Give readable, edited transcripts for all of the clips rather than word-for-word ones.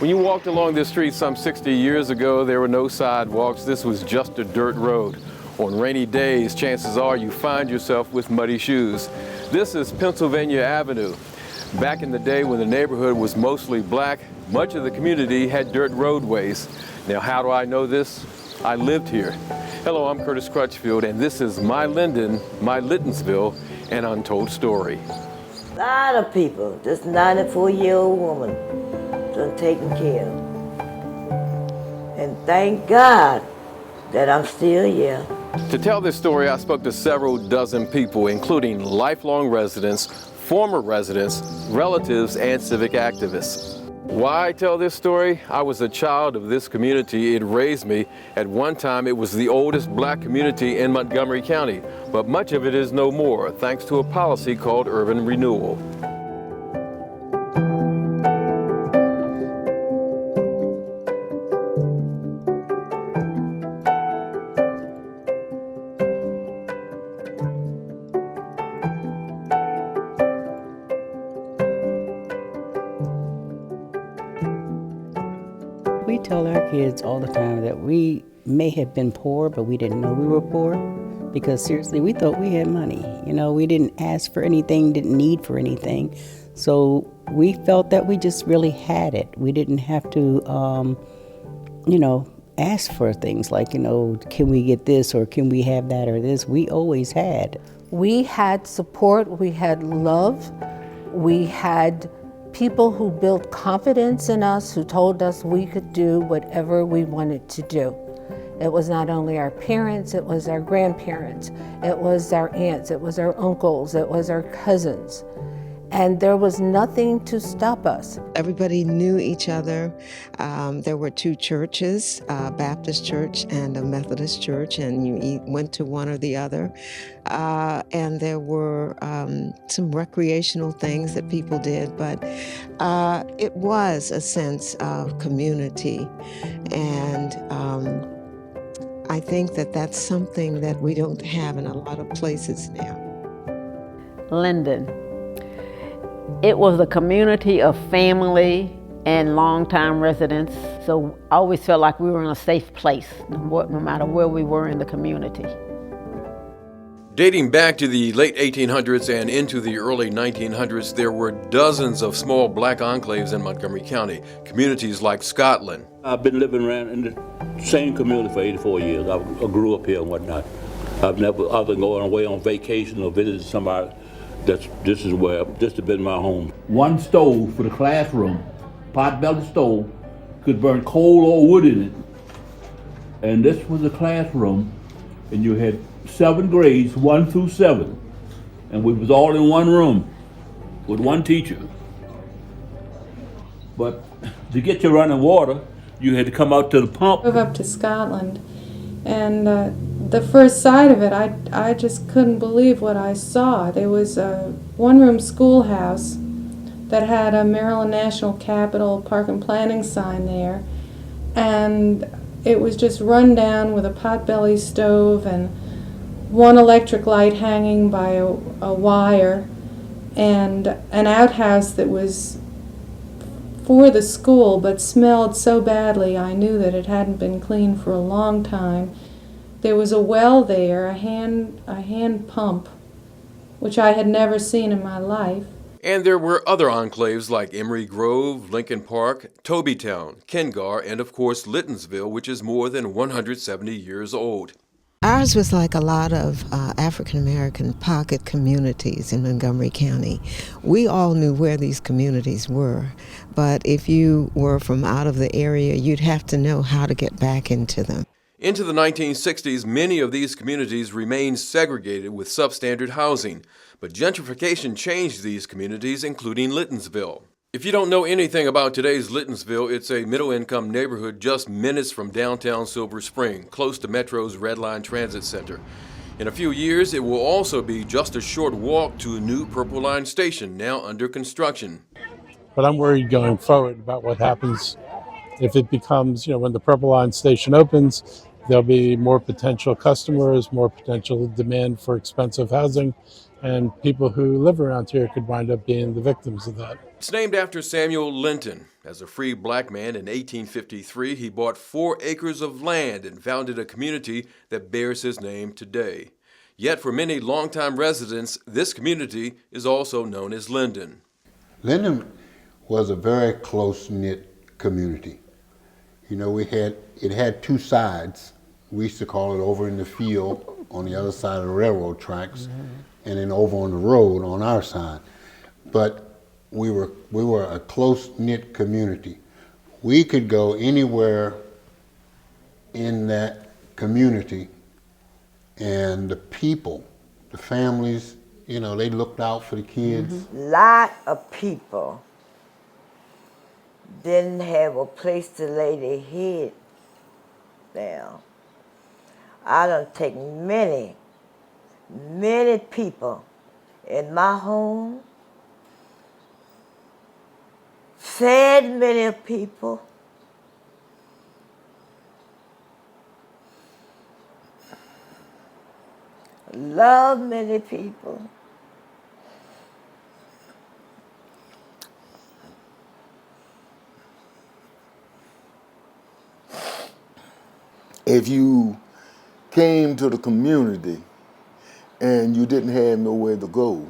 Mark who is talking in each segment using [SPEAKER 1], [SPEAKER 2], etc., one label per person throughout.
[SPEAKER 1] When you walked along this street some 60 years ago, there were no sidewalks. This was just a dirt road. On rainy days, chances are you find yourself with muddy shoes. This is Pennsylvania Avenue. Back in the day when the neighborhood was mostly black, much of the community had dirt roadways. Now, how do I know this? I lived here. Hello, I'm Curtis Crutchfield, and this is my Linden, my Lyttonsville, an untold story.
[SPEAKER 2] A lot of people, this 94-year-old woman, done taken care of. And thank God that I'm still here.
[SPEAKER 1] To tell this story, I spoke to several dozen people, including lifelong residents, former residents, relatives, and civic activists. Why tell this story? I was a child of this community. It raised me. At one time, it was the oldest black community in Montgomery County, but much of it is no more, thanks to a policy called urban renewal.
[SPEAKER 3] We tell our kids all the time that we may have been poor, but we didn't know we were poor, because seriously, we thought we had money. You know, we didn't ask for anything, didn't need for anything. So we felt that we just really had it. We didn't have to, ask for things like, can we get this or can we have that or this? We always had.
[SPEAKER 4] We had support, we had love, we had people who built confidence in us, who told us we could do whatever we wanted to do. It was not only our parents, it was our grandparents, it was our aunts, it was our uncles, it was our cousins. And there was nothing to stop us.
[SPEAKER 5] Everybody knew each other. There were two churches, a Baptist church and a Methodist church, and you went to one or the other. And there were some recreational things that people did, but it was a sense of community. And I think that that's something that we don't have in a lot of places now.
[SPEAKER 6] Linden. It was a community of family and longtime residents, so I always felt like we were in a safe place, no matter where we were in the community.
[SPEAKER 1] Dating back to the late 1800s and into the early 1900s, there were dozens of small black enclaves in Montgomery County, communities like Scotland.
[SPEAKER 7] I've been living around in the same community for 84 years. I grew up here and whatnot. I've never, other than going away on vacation or visiting somebody, this has been my home.
[SPEAKER 8] One stove for the classroom, pot-bellied stove, could burn coal or wood in it. And this was the classroom, and you had 7 grades, 1 through 7. And we was all in one room with one teacher. But to get your running water, you had to come out to the pump.
[SPEAKER 9] I drove up to Scotland, and the first sight of it, I just couldn't believe what I saw. There was a one-room schoolhouse that had a Maryland National Capital Park and Planning sign there, and it was just run down with a pot-bellied stove and one electric light hanging by a wire, and an outhouse that was for the school but smelled so badly I knew that it hadn't been cleaned for a long time. There was a well there, a hand pump, which I had never seen in my life.
[SPEAKER 1] And there were other enclaves like Emery Grove, Lincoln Park, Tobytown, Kengar, and of course Lyttonsville, which is more than 170 years old.
[SPEAKER 5] Ours was like a lot of African-American pocket communities in Montgomery County. We all knew where these communities were, but if you were from out of the area, you'd have to know how to get back into them.
[SPEAKER 1] Into the 1960s, many of these communities remained segregated with substandard housing, but gentrification changed these communities, including Lyttonsville. If you don't know anything about today's Lyttonsville, it's a middle-income neighborhood just minutes from downtown Silver Spring, close to Metro's Red Line Transit Center. In a few years, it will also be just a short walk to a new Purple Line station, now under construction.
[SPEAKER 10] But I'm worried going forward about what happens if it becomes, when the Purple Line station opens, there'll be more potential customers, more potential demand for expensive housing, and people who live around here could wind up being the victims of that.
[SPEAKER 1] It's named after Samuel Linton. As a free black man in 1853, he bought 4 acres of land and founded a community that bears his name today. Yet for many longtime residents, this community is also known as Linden.
[SPEAKER 11] Linden was a very close-knit community. You know, it had 2 sides. We used to call it over in the field on the other side of the railroad tracks, and then over on the road on our side. But we were a close-knit community. We could go anywhere in that community, and the people, the families, you know, they looked out for the kids.
[SPEAKER 2] Lot of people didn't have a place to lay their head down. I done take many people in my home, fed many people, loved many people.
[SPEAKER 12] If you came to the community and you didn't have nowhere to go,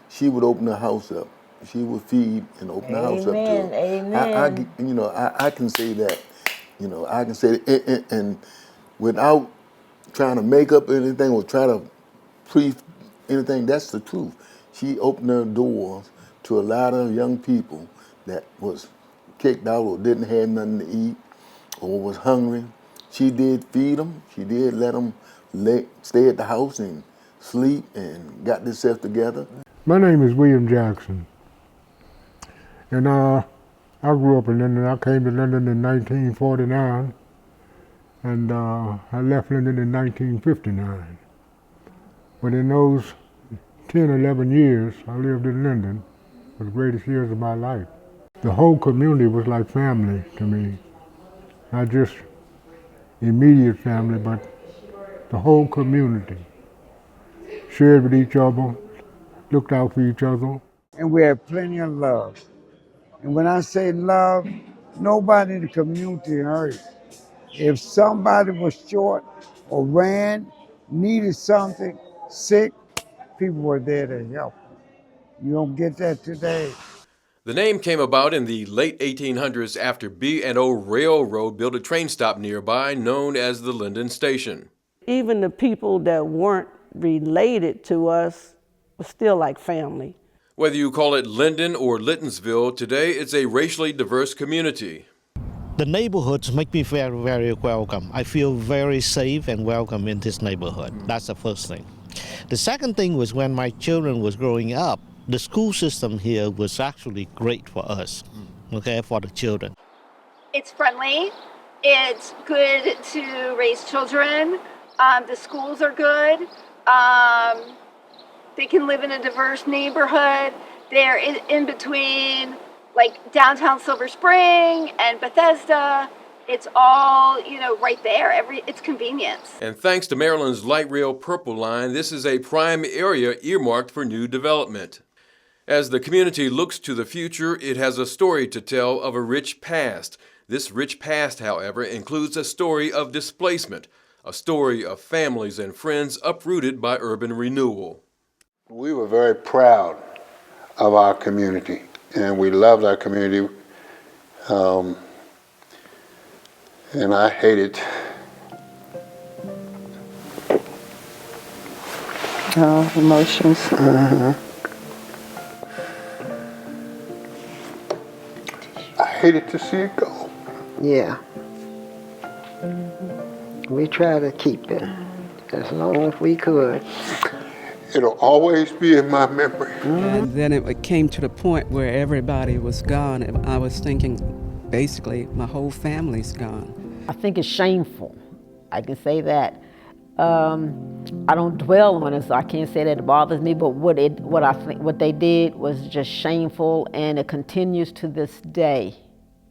[SPEAKER 12] she would open the house up. She would feed and open the house up to her.
[SPEAKER 2] Amen.
[SPEAKER 12] I can say that. You know, I can say that, and without trying to make up anything or try to anything, that's the truth. She opened her doors to a lot of young people that was kicked out or didn't have nothing to eat or was hungry. She did feed them. She did let them stay at the house and sleep and got themselves together.
[SPEAKER 13] My name is William Jackson, and I grew up in Linden. I came to Linden in 1949, and I left Linden in 1959. But in those 10, 11 years I lived in Linden, were the greatest years of my life. The whole community was like family to me, not just immediate family, but the whole community shared with each other, looked out for each other.
[SPEAKER 14] And we had plenty of love. And when I say love, nobody in the community hurt. If somebody was short or ran, needed something, sick, people were there to help them. You don't get that today.
[SPEAKER 1] The name came about in the late 1800s after B&O Railroad built a train stop nearby known as the Linden Station.
[SPEAKER 15] Even the people that weren't related to us were still like family.
[SPEAKER 1] Whether you call it Linden or Lyttonsville, today it's a racially diverse community.
[SPEAKER 16] The neighborhoods make me very, very welcome. I feel very safe and welcome in this neighborhood. That's the first thing. The second thing was when my children was growing up, the school system here was actually great for us, okay, for the children.
[SPEAKER 17] It's friendly. It's good to raise children. The schools are good. They can live in a diverse neighborhood. They're in between, like downtown Silver Spring and Bethesda. It's all, right there. It's convenience.
[SPEAKER 1] And thanks to Maryland's light rail Purple Line, this is a prime area earmarked for new development. As the community looks to the future, it has a story to tell of a rich past. This rich past, however, includes a story of displacement, a story of families and friends uprooted by urban renewal.
[SPEAKER 11] We were very proud of our community, and we loved our community. And I hated
[SPEAKER 3] emotions.
[SPEAKER 11] I hated to see it go.
[SPEAKER 3] Yeah. We try to keep it as long as we could.
[SPEAKER 11] It'll always be in my memory.
[SPEAKER 18] And then it came to the point where everybody was gone, and I was thinking, basically, my whole family's gone.
[SPEAKER 6] I think it's shameful. I can say that. I don't dwell on it, so I can't say that it bothers me, but what they did was just shameful, and it continues to this day.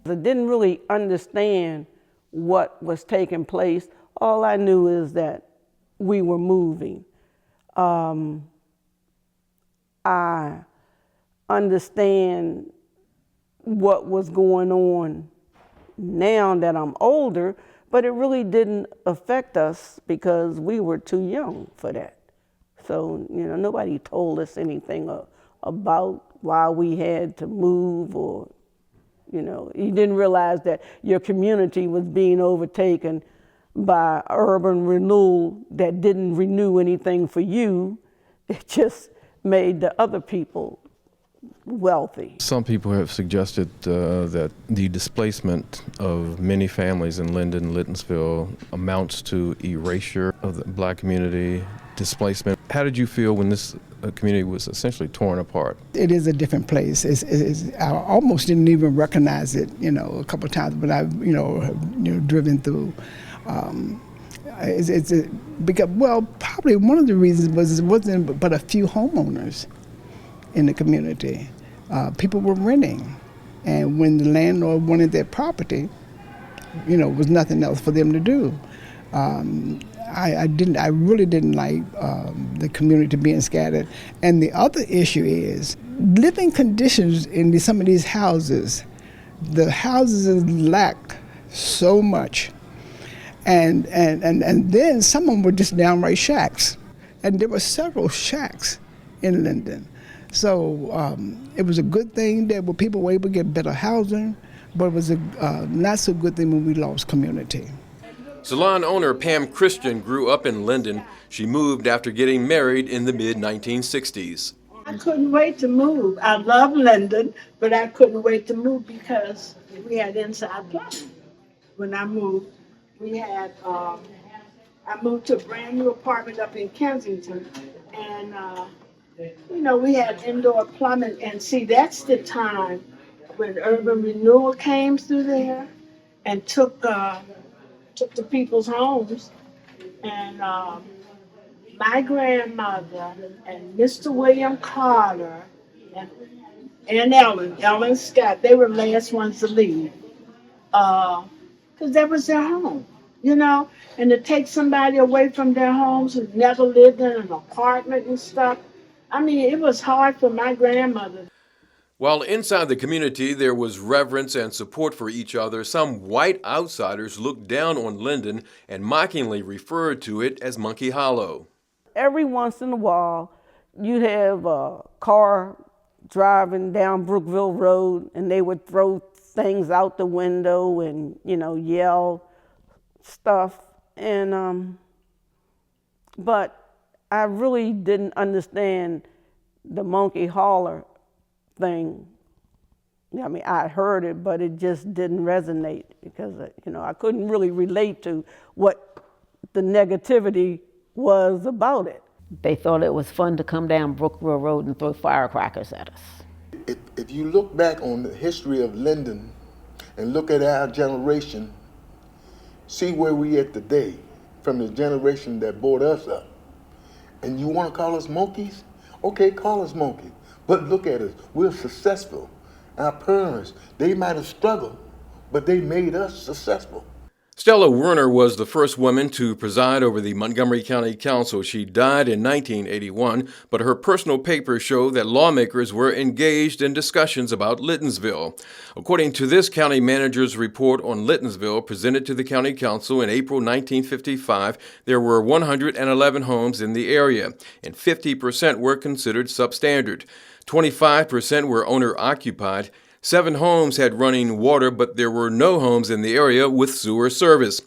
[SPEAKER 15] I didn't really understand what was taking place. All I knew is that we were moving. I understand what was going on now that I'm older, but it really didn't affect us because we were too young for that. So, nobody told us anything about why we had to move, or, you didn't realize that your community was being overtaken by urban renewal that didn't renew anything for you. It just made the other people wealthy.
[SPEAKER 1] Some people have suggested that the displacement of many families in Linden, Lyttonsville amounts to erasure of the black community, displacement. How did you feel when this community was essentially torn apart?
[SPEAKER 19] It is a different place. I almost didn't even recognize it, a couple of times, but I've, driven through. Because probably one of the reasons was it wasn't but a few homeowners in the community. People were renting, and when the landlord wanted their property, was nothing else for them to do. I really didn't like the community being scattered. And the other issue is living conditions in some of these houses. The houses lack so much. And then some of them were just downright shacks. And there were several shacks in Linden. So it was a good thing that people were able to get better housing, but it was a not so good thing when we lost community.
[SPEAKER 1] Salon owner Pam Christian grew up in Linden. She moved after getting married in the mid-1960s.
[SPEAKER 20] I couldn't wait to move. I love Linden, but I couldn't wait to move because we had inside plumbing. When I moved, we had, I moved to a brand new apartment up in Kensington, and we had indoor plumbing. And see, that's the time when urban renewal came through there and took the people's homes. And my grandmother and Mr. William Carter and Ellen Scott, they were the last ones to leave. Because that was their home, and to take somebody away from their homes who never lived in an apartment and stuff. I mean, it was hard for my grandmother.
[SPEAKER 1] While inside the community there was reverence and support for each other, some white outsiders looked down on Linden and mockingly referred to it as Monkey Hollow.
[SPEAKER 15] Every once in a while, you'd have a car driving down Brookville Road, and they would throw things out the window and, yell stuff. And, but I really didn't understand the Monkey Holler thing. I mean, I heard it, but it just didn't resonate because, I couldn't really relate to what the negativity was about it.
[SPEAKER 6] They thought it was fun to come down Brookville Road and throw firecrackers at us.
[SPEAKER 12] If you look back on the history of Linden and look at our generation, see where we at today from the generation that brought us up. And you want to call us monkeys? Okay, call us monkeys. But look at us. We're successful. Our parents, they might have struggled, but they made us successful.
[SPEAKER 1] Stella Werner was the first woman to preside over the Montgomery County Council. She died in 1981, but her personal papers show that lawmakers were engaged in discussions about Lyttonsville. According to this county manager's report on Lyttonsville presented to the county council in April 1955, there were 111 homes in the area, and 50% were considered substandard. 25% were owner-occupied. 7 homes had running water, but there were no homes in the area with sewer service.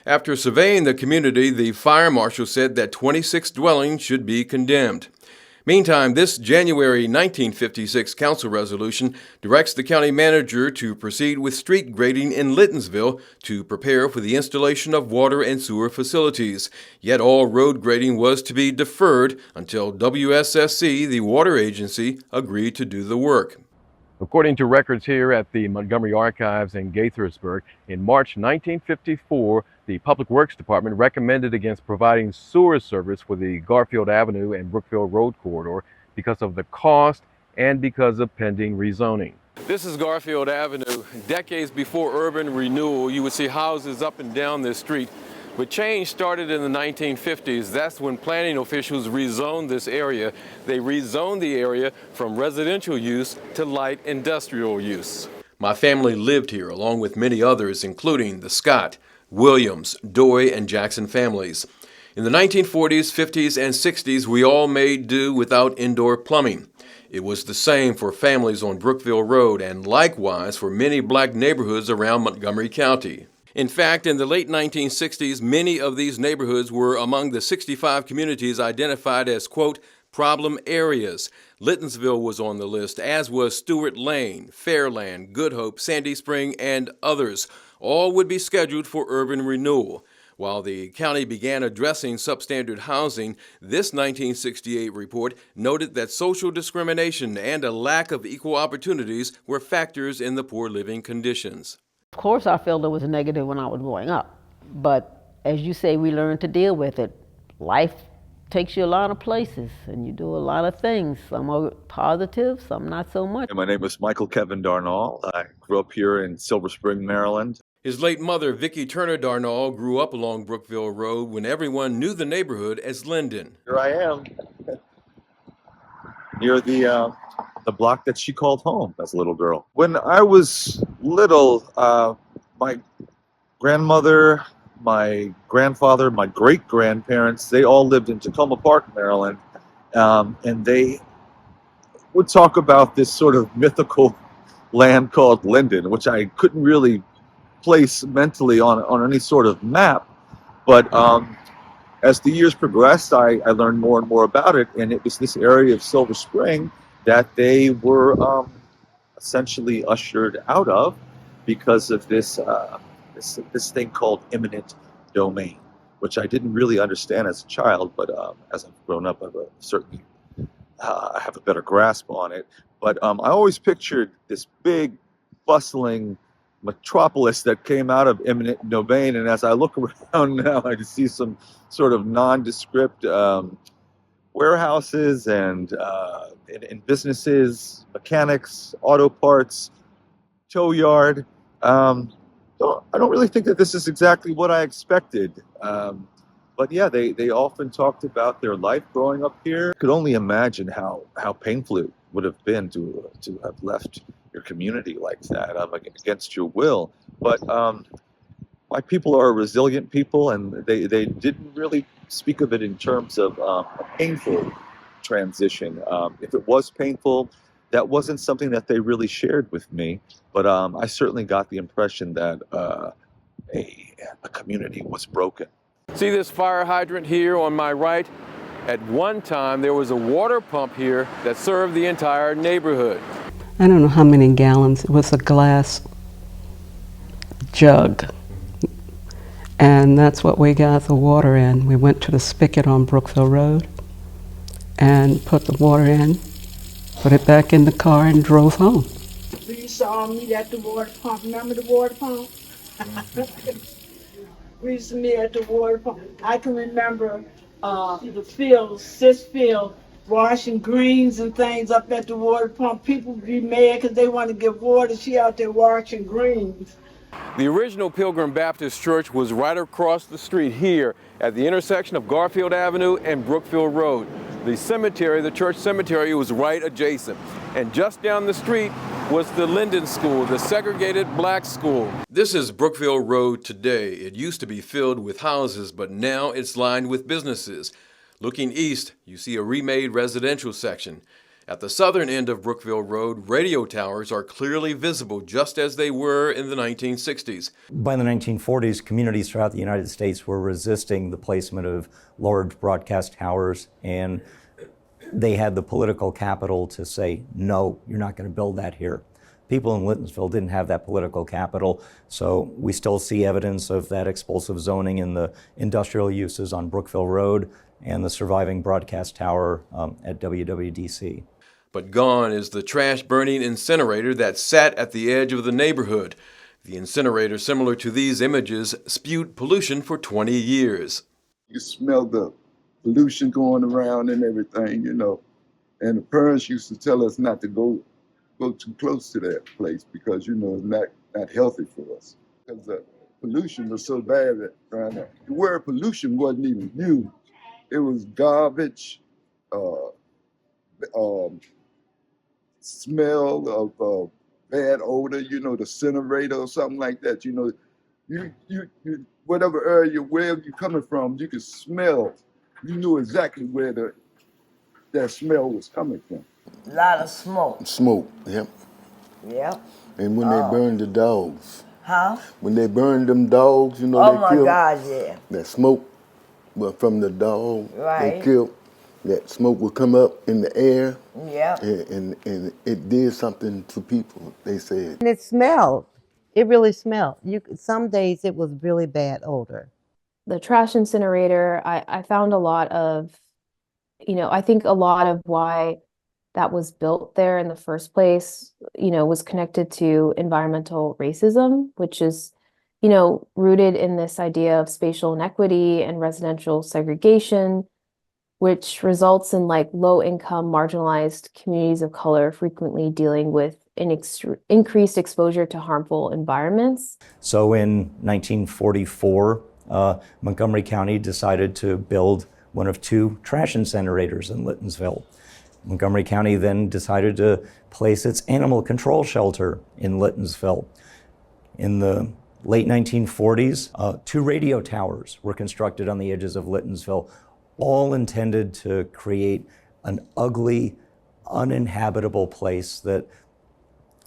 [SPEAKER 1] After surveying the community, the fire marshal said that 26 dwellings should be condemned. Meantime, this January 1956 council resolution directs the county manager to proceed with street grading in Lyttonsville to prepare for the installation of water and sewer facilities. Yet all road grading was to be deferred until WSSC, the water agency, agreed to do the work. According to records here at the Montgomery Archives in Gaithersburg, in March 1954, the Public Works Department recommended against providing sewer service for the Garfield Avenue and Brookville Road corridor because of the cost and because of pending rezoning. This is Garfield Avenue. Decades before urban renewal, you would see houses up and down this street. But change started in the 1950s. That's when planning officials rezoned this area. They rezoned the area from residential use to light industrial use. My family lived here along with many others, including the Scott, Williams, Doy, and Jackson families. In the 1940s, 50s, and 60s, we all made do without indoor plumbing. It was the same for families on Brookville Road and likewise for many black neighborhoods around Montgomery County. In fact, in the late 1960s, many of these neighborhoods were among the 65 communities identified as, quote, problem areas. Lyttonsville was on the list, as was Stewart Lane, Fairland, Good Hope, Sandy Spring, and others. All would be scheduled for urban renewal. While the county began addressing substandard housing, this 1968 report noted that social discrimination and a lack of equal opportunities were factors in the poor living conditions.
[SPEAKER 6] Of course, I felt it was negative when I was growing up. But as you say, we learn to deal with it. Life takes you a lot of places, and you do a lot of things. Some are positive, some not so much.
[SPEAKER 21] My name is Michael Kevin Darnall. I grew up here in Silver Spring, Maryland.
[SPEAKER 1] His late mother, Vicki Turner Darnall, grew up along Brookville Road when everyone knew the neighborhood as Linden.
[SPEAKER 21] Here I am, near the block that she called home as a little girl. When I was little, my grandmother, my grandfather, my great-grandparents, they all lived in Tacoma Park, Maryland, and they would talk about this sort of mythical land called Linden, which I couldn't really place mentally on any sort of map, but as the years progressed, I learned more and more about it, and it was this area of Silver Spring that they were essentially ushered out of because of this thing called eminent domain, which I didn't really understand as a child, but as I've grown up, I've certainly I have a better grasp on it. But I always pictured this big, bustling metropolis that came out of eminent domain, and as I look around now, I see some sort of nondescript warehouses and businesses, mechanics, auto parts, tow yard. So I don't really think that this is exactly what I expected. But yeah, they often talked about their life growing up here. I could only imagine how painful it would have been to have left your community like that, against your will. But my people are a resilient people, and they didn't really speak of it in terms of a painful transition. If it was painful, that wasn't something that they really shared with me, but I certainly got the impression that a community was broken.
[SPEAKER 1] See this fire hydrant here on my right? At one time, there was a water pump here that served the entire neighborhood.
[SPEAKER 18] I don't know how many gallons. It was a glass jug. And that's what we got the water in. We went to the spigot on Brookville Road and put the water in, put it back in the car, and drove home.
[SPEAKER 20] So you saw me at the water pump. Remember the water pump? We used to meet at the water pump. I can remember the field, Sis Field, washing greens and things up at the water pump. People would be mad because they want to get water. She out there washing greens.
[SPEAKER 1] The original Pilgrim Baptist Church was right across the street here at the intersection of Garfield Avenue and Brookville Road. The cemetery, the church cemetery, was right adjacent. And just down the street was the Linden School, the segregated black school. This is Brookville Road today. It used to be filled with houses, but now it's lined with businesses. Looking east, you see a remade residential section. At the southern end of Brookville Road, radio towers are clearly visible just as they were in the 1960s.
[SPEAKER 22] By the 1940s, communities throughout the United States were resisting the placement of large broadcast towers, and they had the political capital to say, no, you're not going to build that here. People in Lyttonsville didn't have that political capital, so we still see evidence of that expulsive zoning in the industrial uses on Brookville Road and the surviving broadcast tower at WWDC.
[SPEAKER 1] But gone is the trash-burning incinerator that sat at the edge of the neighborhood. The incinerator, similar to these images, spewed pollution for 20 years.
[SPEAKER 12] You smell the pollution going around and everything, you know. And the parents used to tell us not to go go too close to that place because, you know, it's not healthy for us. Because the pollution was so bad that around there. The word pollution wasn't even used. It was garbage, um, smell of bad odor, you know, the incinerator or something like that. You know, you whatever area, wherever you're coming from, you could smell. You knew exactly where that smell was coming from.
[SPEAKER 2] A lot of smoke.
[SPEAKER 12] Smoke, yep.
[SPEAKER 2] Yep.
[SPEAKER 12] And when they burned the dogs.
[SPEAKER 2] Huh?
[SPEAKER 12] When they burned them dogs, you know,
[SPEAKER 2] Oh
[SPEAKER 12] they
[SPEAKER 2] my
[SPEAKER 12] killed.
[SPEAKER 2] God, yeah.
[SPEAKER 12] That smoke, but from the dog,
[SPEAKER 2] Right.
[SPEAKER 12] they killed. That smoke would come up in the air.
[SPEAKER 2] Yep.
[SPEAKER 12] And it did something to people, they said.
[SPEAKER 4] And it smelled. It really smelled. Some days it was really bad odor.
[SPEAKER 7] The trash incinerator, I found a lot of, I think a lot of why that was built there in the first place, was connected to environmental racism, which is, rooted in this idea of spatial inequity and residential segregation, which results in like low income, marginalized communities of color frequently dealing with increased exposure to harmful environments.
[SPEAKER 22] So in 1944, Montgomery County decided to build one of two trash incinerators in Lyttonsville. Montgomery County then decided to place its animal control shelter in Lyttonsville. In the late 1940s, two radio towers were constructed on the edges of Lyttonsville, all intended to create an ugly, uninhabitable place that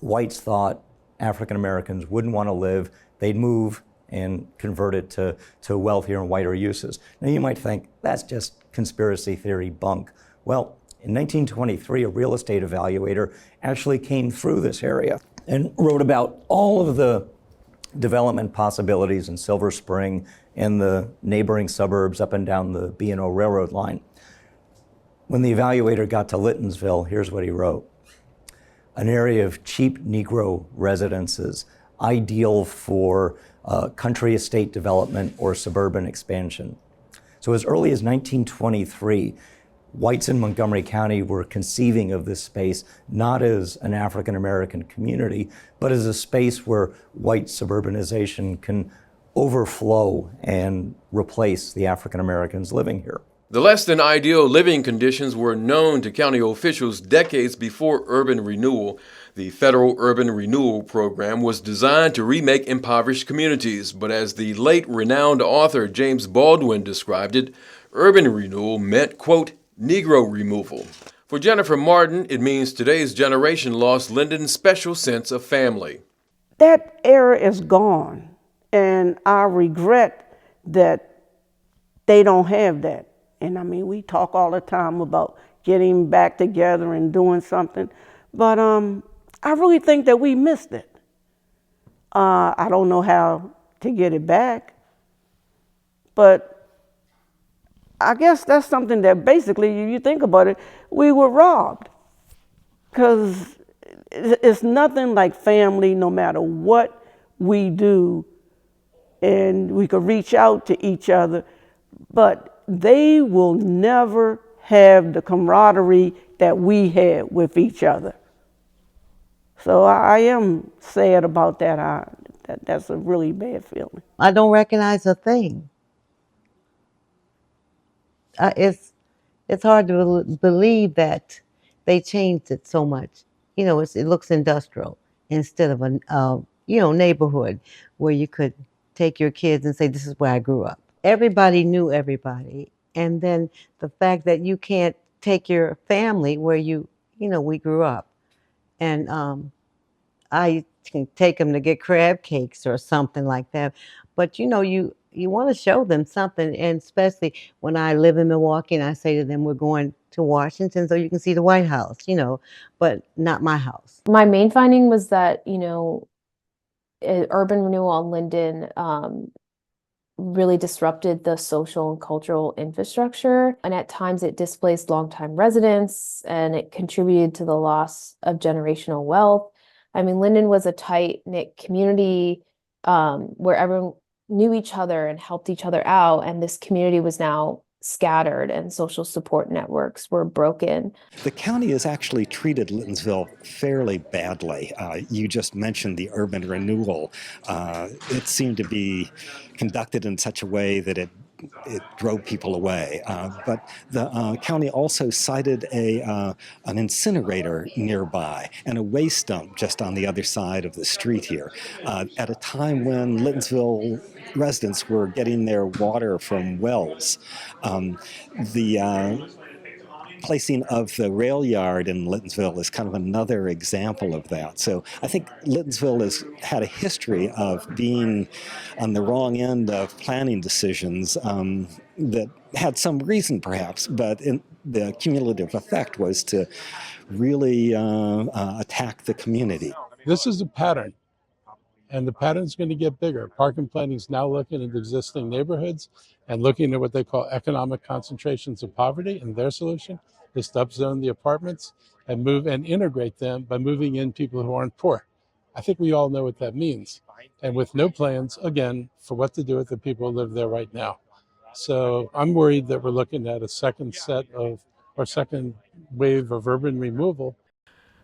[SPEAKER 22] whites thought African Americans wouldn't want to live. They'd move and convert it to wealthier and whiter uses. Now you might think that's just conspiracy theory bunk. Well, in 1923, a real estate evaluator actually came through this area and wrote about all of the development possibilities in Silver Spring and the neighboring suburbs up and down the B&O Railroad line. When the evaluator got to Lyttonsville, here's what he wrote. An area of cheap Negro residences, ideal for country estate development or suburban expansion. So as early as 1923, whites in Montgomery County were conceiving of this space not as an African American community, but as a space where white suburbanization can overflow and replace the African Americans living here.
[SPEAKER 1] The less than ideal living conditions were known to county officials decades before urban renewal. The federal urban renewal program was designed to remake impoverished communities, but as the late renowned author James Baldwin described it, urban renewal meant, quote, Negro removal. For Jennifer Martin, it means today's generation lost Linden's special sense of family.
[SPEAKER 15] That era is gone, and I regret that they don't have that. And I mean, we talk all the time about getting back together and doing something, but I really think that we missed it. I don't know how to get it back, but I guess that's something that basically, you think about it, we were robbed. Because it's nothing like family, no matter what we do, and we could reach out to each other, but they will never have the camaraderie that we had with each other. So I am sad about that. That's a really bad feeling.
[SPEAKER 4] I don't recognize a thing. It's hard to believe that they changed it so much. You know, it looks industrial instead of a neighborhood where you could take your kids and say, this is where I grew up. Everybody knew everybody. And then the fact that you can't take your family where we grew up. And I can take them to get crab cakes or something like that. But you want to show them something, and especially when I live in Milwaukee and I say to them, we're going to Washington so you can see the White House, but not my house.
[SPEAKER 7] My main finding was that, urban renewal on Linden really disrupted the social and cultural infrastructure. And at times it displaced longtime residents and it contributed to the loss of generational wealth. I mean, Linden was a tight-knit community where everyone knew each other and helped each other out. And this community was now scattered and social support networks were broken.
[SPEAKER 8] The county has actually treated Lyttonsville fairly badly. You just mentioned the urban renewal. It seemed to be conducted in such a way that it drove people away. But the county also cited an incinerator nearby and a waste dump just on the other side of the street here at a time when Lyttonsville residents were getting their water from wells. The placing of the rail yard in Lyttonsville is kind of another example of that. So I think Lyttonsville has had a history of being on the wrong end of planning decisions that had some reason perhaps, but the cumulative effect was to really attack the community.
[SPEAKER 10] This is a pattern, and the pattern's going to get bigger. Park and Planning is now looking at existing neighborhoods and looking at what they call economic concentrations of poverty, and their solution is to upzone the apartments and move and integrate them by moving in people who aren't poor. I think we all know what that means. And with no plans, again, for what to do with the people who live there right now. So I'm worried that we're looking at a second wave of urban removal.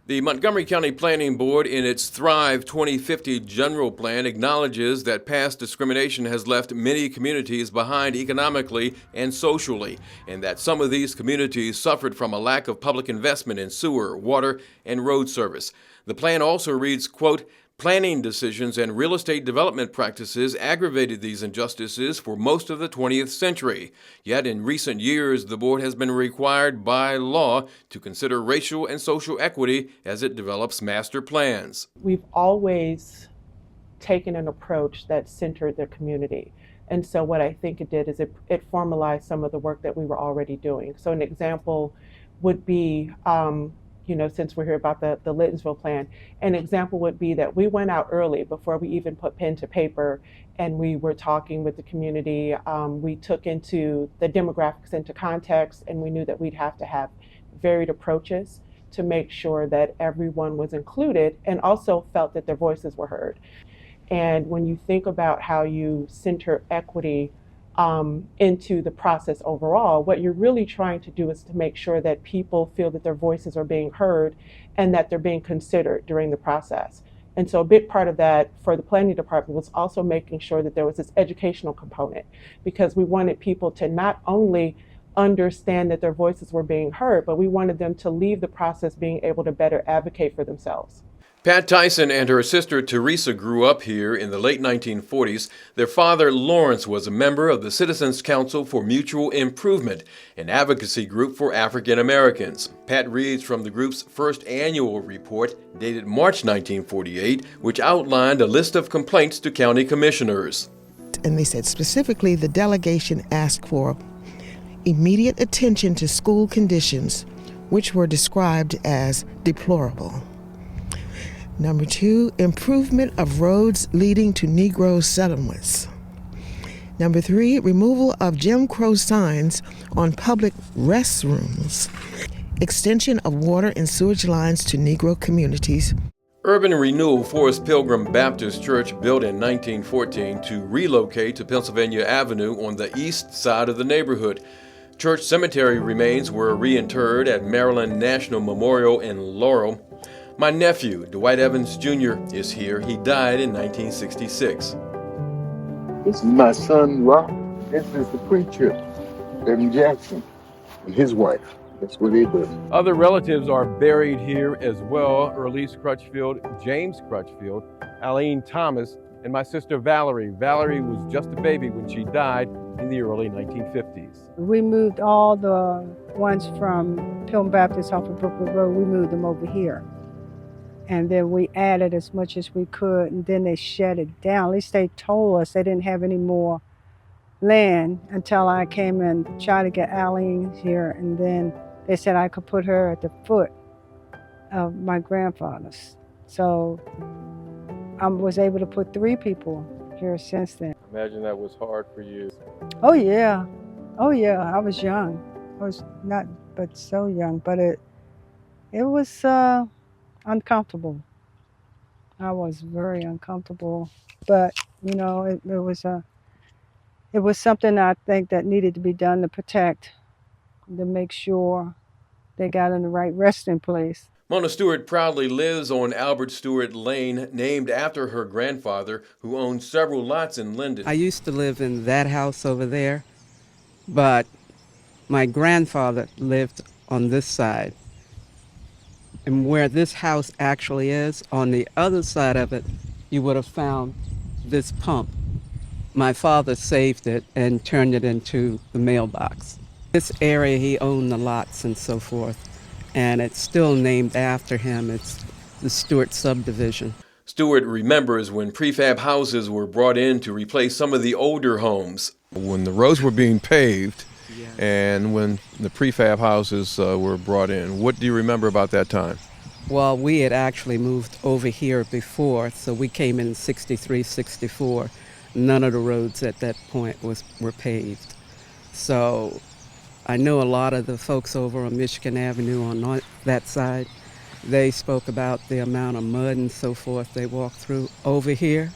[SPEAKER 1] The Montgomery County Planning Board, in its Thrive 2050 general plan, acknowledges that past discrimination has left many communities behind economically and socially, and that some of these communities suffered from a lack of public investment in sewer, water, and road service. The plan also reads, quote, planning decisions and real estate development practices aggravated these injustices for most of the 20th century. Yet in recent years, the board has been required by law to consider racial and social equity as it develops master plans.
[SPEAKER 9] We've always taken an approach that centered the community. And so what I think it did is it formalized some of the work that we were already doing. So an example would be, since we're here about the Lyttonsville plan, an example would be that we went out early before we even put pen to paper, and we were talking with the community. We took the demographics into context, and we knew that we'd have to have varied approaches to make sure that everyone was included and also felt that their voices were heard. And when you think about how you center equity into the process overall, what you're really trying to do is to make sure that people feel that their voices are being heard and that they're being considered during the process. And so a big part of that for the planning department was also making sure that there was this educational component, because we wanted people to not only understand that their voices were being heard, but we wanted them to leave the process being able to better advocate for themselves.
[SPEAKER 1] Pat Tyson and her sister Teresa grew up here in the late 1940s. Their father, Lawrence, was a member of the Citizens Council for Mutual Improvement, an advocacy group for African Americans. Pat reads from the group's first annual report, dated March 1948, which outlined a list of complaints to county commissioners.
[SPEAKER 23] And they said specifically the delegation asked for immediate attention to school conditions, which were described as deplorable. Number 2, improvement of roads leading to Negro settlements. Number 3, removal of Jim Crow signs on public restrooms. Extension of water and sewage lines to Negro communities.
[SPEAKER 1] Urban renewal forced Pilgrim Baptist Church, built in 1914, to relocate to Pennsylvania Avenue on the east side of the neighborhood. Church cemetery remains were reinterred at Maryland National Memorial in Laurel. My nephew, Dwight Evans Jr., is here. He died in 1966.
[SPEAKER 12] This is my son, Rob. This is the preacher, Evan Jackson, and his wife. That's what they do.
[SPEAKER 1] Other relatives are buried here as well. Erlise Crutchfield, James Crutchfield, Aline Thomas, and my sister Valerie. Valerie was just a baby when she died in the early 1950s.
[SPEAKER 24] We moved all the ones from Pilgrim Baptist off of Brookwood Road, we moved them over here. And then we added as much as we could, and then they shut it down. At least they told us they didn't have any more land until I came and tried to get Aline here, and then they said I could put her at the foot of my grandfather's. So I was able to put 3 people here since then.
[SPEAKER 1] Imagine that was hard for you.
[SPEAKER 24] Oh yeah, I was young. I was not, but so young, but it was uncomfortable. I was very uncomfortable, but it was a, it was something I think that needed to be done to protect, to make sure they got in the right resting place.
[SPEAKER 1] Mona Stewart proudly lives on Albert Stewart Lane, named after her grandfather, who owned several lots in Linden.
[SPEAKER 5] I used to live in that house over there, but my grandfather lived on this side. And where this house actually is, on the other side of it, you would have found this pump. My father saved it and turned it into the mailbox. This area, he owned the lots and so forth, and it's still named after him. It's the Stewart subdivision.
[SPEAKER 1] Stewart remembers when prefab houses were brought in to replace some of the older homes. When the roads were being paved and when the prefab houses were brought in, what do you remember about that time?
[SPEAKER 5] Well, we had actually moved over here before, so we came in 63, 64. None of the roads at that point were paved. So I know a lot of the folks over on Michigan Avenue on that side, they spoke about the amount of mud and so forth they walked through. Over here,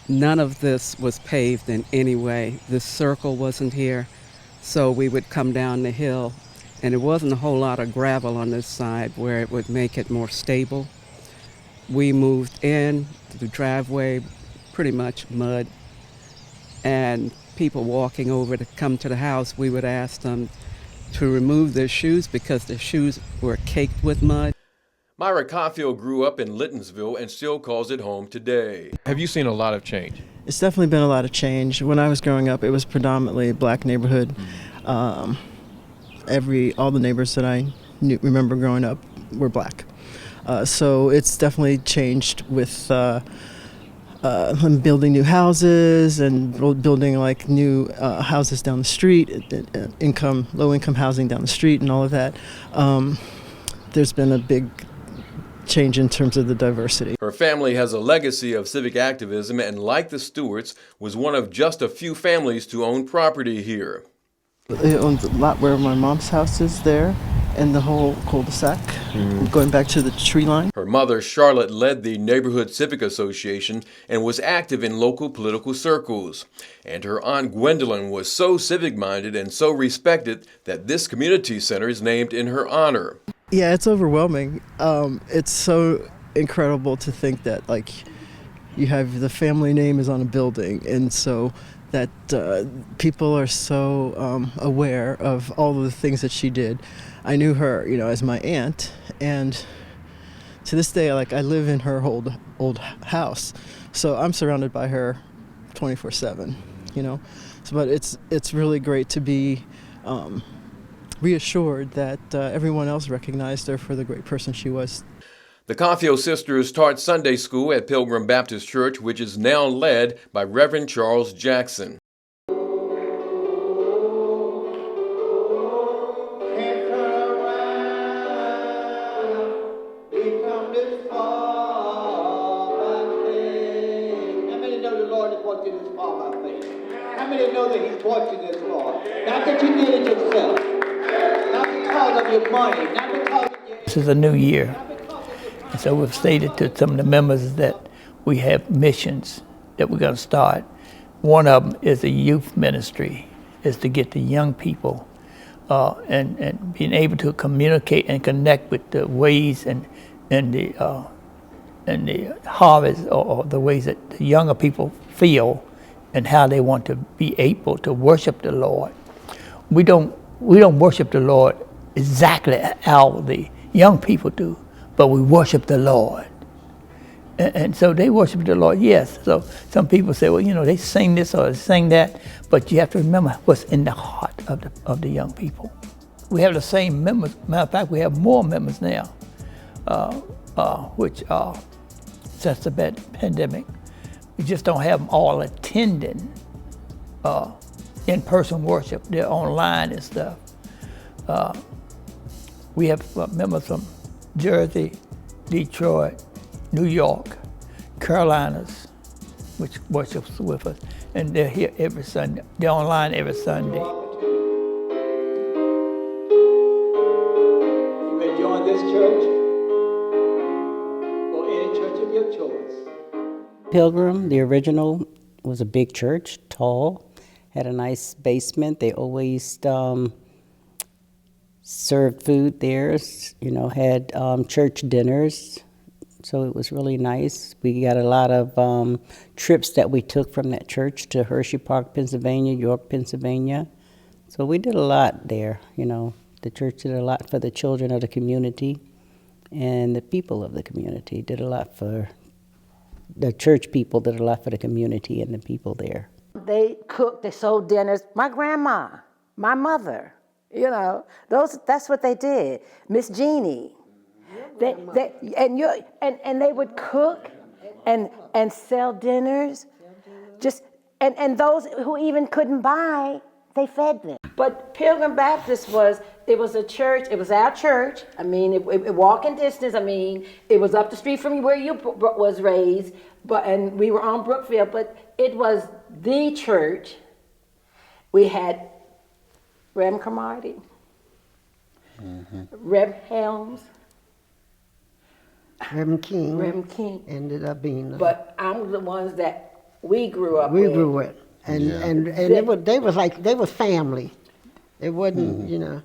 [SPEAKER 5] none of this was paved in any way. This circle wasn't here, so we would come down the hill, and there wasn't a whole lot of gravel on this side where it would make it more stable. We moved in to the driveway, pretty much mud, and people walking over to come to the house, we would ask them to remove their shoes because their shoes were caked with mud.
[SPEAKER 1] Myra Caulfield grew up in Lyttonsville and still calls it home today. Have you seen a lot of change?
[SPEAKER 13] It's definitely been a lot of change. When I was growing up, it was predominantly a black neighborhood. All the neighbors that I remember growing up were black. So it's definitely changed with building new houses and building like new houses down the street, low-income housing down the street and all of that. There's been a big change in terms of the diversity.
[SPEAKER 1] Her family has a legacy of civic activism and, like the Stewarts, was one of just a few families to own property here.
[SPEAKER 13] It owns a lot where my mom's house is there and the whole cul-de-sac, going back to the tree line.
[SPEAKER 1] Her mother, Charlotte, led the Neighborhood Civic Association and was active in local political circles. And her aunt Gwendolyn was so civic-minded and so respected that this community center is named in her honor.
[SPEAKER 13] Yeah, it's overwhelming. It's so incredible to think that, like, you have the family name is on a building, and so that people are so aware of all of the things that she did. I knew her, as my aunt, and to this day, like, I live in her old house, so I'm surrounded by her 24/7. So, but it's really great to be reassured that everyone else recognized her for the great person she was.
[SPEAKER 1] The Caulfield sisters taught Sunday school at Pilgrim Baptist Church, which is now led by Reverend Charles Jackson.
[SPEAKER 14] How many know that He's brought you this far? Not that you did it yourself, not because of your money, not because of your...
[SPEAKER 16] This is a new year. And so we've stated to some of the members that we have missions that we're going to start. One of them is a youth ministry, is to get the young people and being able to communicate and connect with the ways and the harvest or the ways that the younger people feel and how they want to be able to worship the Lord. We don't worship the Lord exactly how the young people do, but we worship the Lord. And so they worship the Lord, yes. So some people say, well, they sing this or they sing that, but you have to remember what's in the heart of the young people. We have the same members. Matter of fact, we have more members now, which since the pandemic. We just don't have them all attending in-person worship. They're online and stuff. We have members from Jersey, Detroit, New York, Carolinas, which worships with us, and they're here every Sunday. They're online every Sunday.
[SPEAKER 14] You may join this church or any church of your choice.
[SPEAKER 3] Pilgrim, the original, was a big church, tall, had a nice basement. They always served food there, had church dinners. So it was really nice. We got a lot of trips that we took from that church to Hershey Park, Pennsylvania, York, Pennsylvania. So we did a lot there, The church did a lot for the children of the community, and the people of the community did a lot for, the church people did a lot for the community and the people there.
[SPEAKER 6] They cooked, they sold dinners. My grandma, my mother, that's what they did. Miss Jeannie. And they would cook and sell dinners, and those who even couldn't buy, they fed them. But Pilgrim Baptist was a church. It was our church. I mean, it walking distance. I mean, it was up the street from where you was raised, and we were on Brookfield. But it was the church. We had Rem Cromartie, Reb Helms.
[SPEAKER 11] Rem
[SPEAKER 6] King
[SPEAKER 11] ended up being.
[SPEAKER 6] But I'm the ones that we grew up
[SPEAKER 11] we
[SPEAKER 6] with.
[SPEAKER 11] We grew with, and they were family. It wasn't,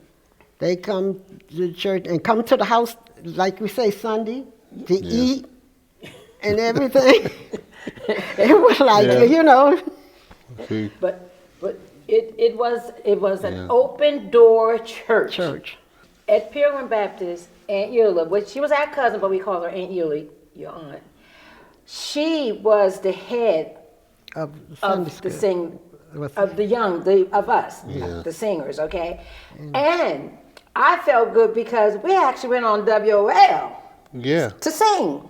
[SPEAKER 11] they come to church and come to the house, like we say Sunday, to eat and everything. It was like,
[SPEAKER 6] But it was an open door church. At Pilgrim Baptist, Aunt Eula, which she was our cousin, but we call her Aunt Eula, your aunt. She was the head of the the singers, okay? And I felt good because we actually went on WOL to sing.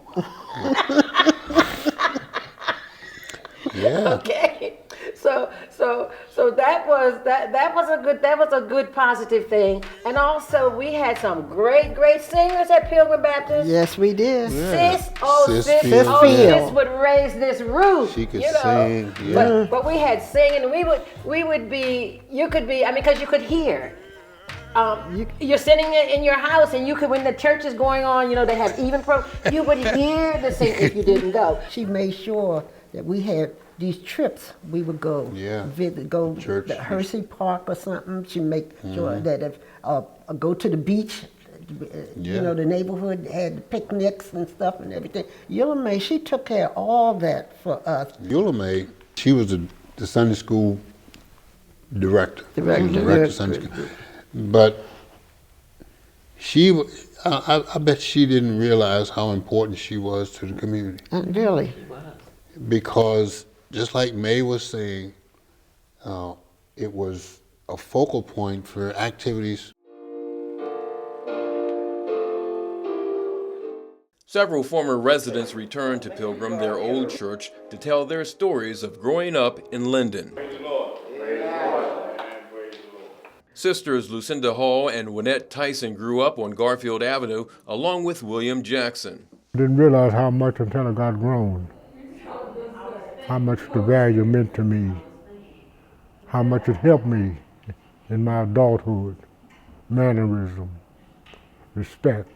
[SPEAKER 6] Okay. So that was a good positive thing, and also we had some great singers at Pilgrim Baptist.
[SPEAKER 11] Yes, we did.
[SPEAKER 6] Sis would raise this roof.
[SPEAKER 12] She could sing.
[SPEAKER 6] But we had singing, and we would be. You could be. I mean, because you could hear. You're sitting in your house, and you could, when the church is going on, they have even you would hear the singing if you didn't go.
[SPEAKER 11] She made sure that we had these trips. We would go go
[SPEAKER 12] church,
[SPEAKER 11] to Hershey Park or something. She make sure that if go to the beach. The neighborhood had picnics and stuff and everything. Eula May, she took care of all that for us.
[SPEAKER 12] Eula May, she was the Sunday school director. Director of Sunday school. But I bet she didn't realize how important she was to the community.
[SPEAKER 11] Really?
[SPEAKER 12] Because just like May was saying, it was a focal point for activities.
[SPEAKER 1] Several former residents returned to Pilgrim, their old church, to tell their stories of growing up in Linden. Sisters Lucinda Hall and Wynette Tyson grew up on Garfield Avenue along with William Jackson.
[SPEAKER 17] I didn't realize how much until I got grown, how much the value meant to me, how much it helped me in my adulthood, mannerism, respect.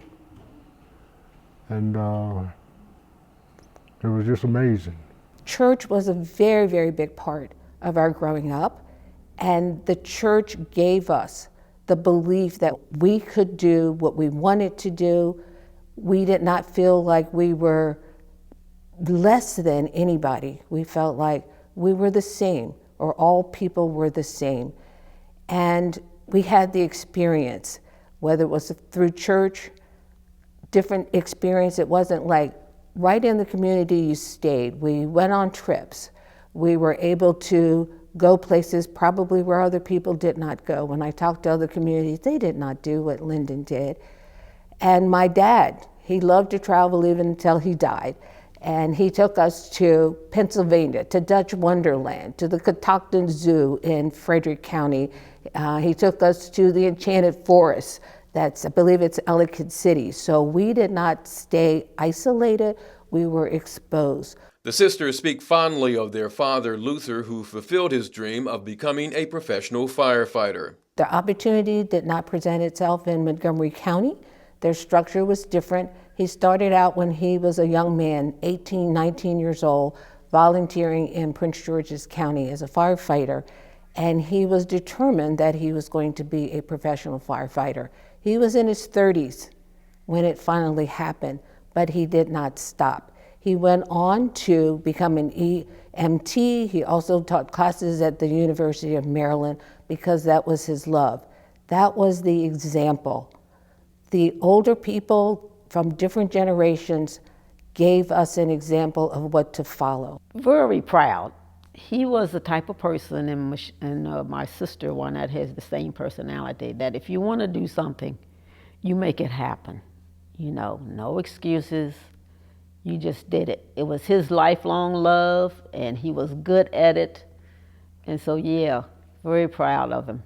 [SPEAKER 17] And it was just amazing.
[SPEAKER 19] Church was a very, very big part of our growing up, and the church gave us the belief that we could do what we wanted to do. We did not feel like we were less than anybody. We felt like we were the same, or all people were the same. And we had the experience, whether it was through church, different experience. It wasn't like right in the community you stayed. We went on trips. We were able to go places probably where other people did not go. When I talked to other communities, they did not do what Linden did. And my dad, he loved to travel even until he died. And he took us to Pennsylvania, to Dutch Wonderland, to the Catoctin Zoo in Frederick County. He took us to the Enchanted Forest. I believe it's Ellicott City. So we did not stay isolated, we were exposed.
[SPEAKER 1] The sisters speak fondly of their father, Luther, who fulfilled his dream of becoming a professional firefighter.
[SPEAKER 19] The opportunity did not present itself in Montgomery County. Their structure was different. He started out when he was a young man, 18, 19 years old, volunteering in Prince George's County as a firefighter. and he was determined that he was going to be a professional firefighter. He was in his 30s when it finally happened, but he did not stop. He went on to become an EMT. He also taught classes at the University of Maryland because that was his love. That was the example. The older people from different generations gave us an example of what to follow.
[SPEAKER 2] Very proud. He was the type of person, and my sister, one that has the same personality, that if you want to do something, you make it happen. You know, no excuses. You just did it. It was his lifelong love, and he was good at it. And so, yeah, very proud of him.